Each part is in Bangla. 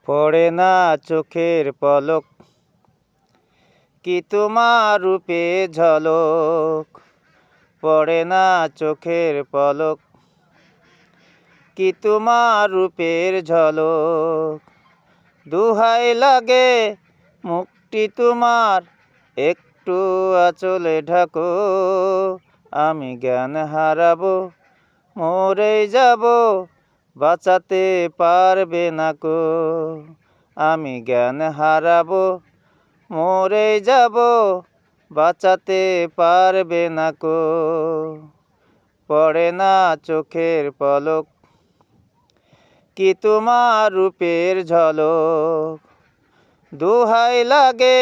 পড়ে না চোখের পলক, কি তোমার রূপে ঝলক। পড়ে না চোখের পলক, কি তোমার রূপের ঝলক। দুহাই লাগে মুখটি তোমার, একটু আঁচলে ঢাকো। আমি জ্ঞান হারাবো, মরে যাব, বাঁচাতে পারবে না কো। আমি জ্ঞান হারাবো, মরে যাব, বাঁচাতে পারবে না কো। পড়ে না চোখের পলক, কি তোমার রূপের ঝলক। দুহাই লাগে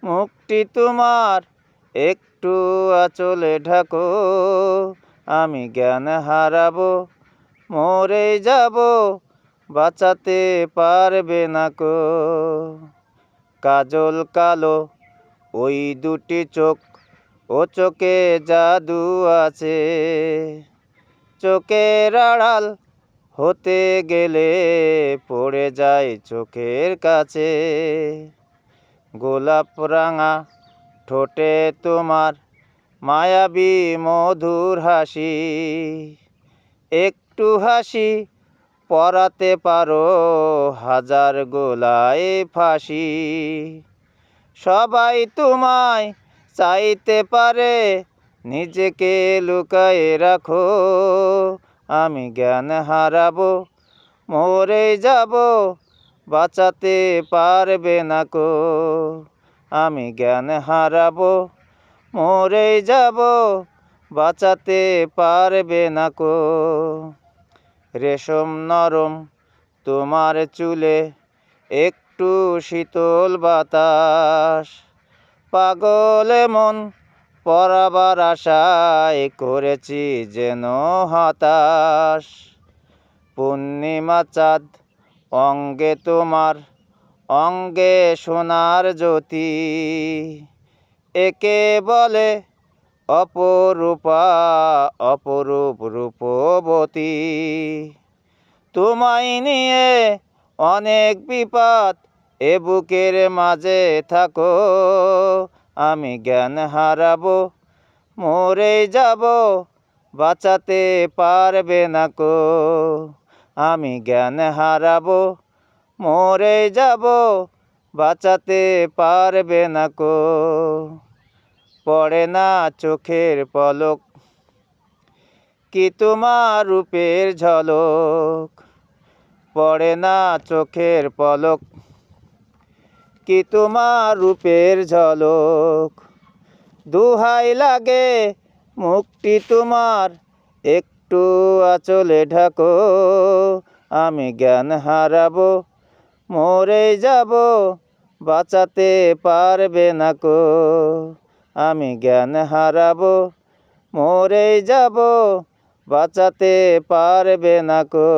মুখটি তোমার, একটু আঁচলে ঢাকো। আমি জ্ঞান হারাবো, মরে যাব, বাঁচাতে পারবে না কো। কাজল কালো ওই দুটি চোখ, ও চোখে জাদু আছে। চোখের আড়াল হতে গেলে পড়ে যায় চোখের কাছে। গোলাপ রাঙা ঠোঁটে তোমার মায়াবী মধুর হাসি। একটু হাসি পরাতে পারো হাজার গোলায় ফাঁসি। সবাই তোমায় চাইতে পারে, নিজেকে লুকায়ে রাখো। আমি জ্ঞান হারাবো, মরে যাব, বাঁচাতে পারবে না কো। আমি জ্ঞান হারাবো, মরে যাব, বাঁচাতে পারবে না কো। রেশম নরম তোমার চুলে, একটু শীতল বাতাস। পাগল মন পরাবার আশায় করেছি যেন হতাশ। পূর্ণিমা চাঁদ অঙ্গে তোমার, অঙ্গে সোনার জ্যোতি। একে বলে অপরূপা, অপরূপ রূপবতী। তোমায় নিয়ে অনেক বিপদ, এ বুকের মাঝে থাকো। আমি জ্ঞান হারাবো, মরে যাব, বাঁচাতে পারবে না কো। আমি জ্ঞান হারাবো, মরে যাব, বাঁচাতে পারবে না কো। পড়ে না চোখের পলক, কি তোমার রূপের ঝলক। পড়ে না চোখের পলক, কি তোমার রূপের ঝলক। দুহাই লাগে মুখটি তোমার, একটু আঁচলে ঢাকো। আমি জ্ঞান হারাবো, মরে যাব, বাঁচাতে পারবে না কো। আমি জ্ঞান হারাবো, মরে যাব, বাঁচাতে পারবে না কো।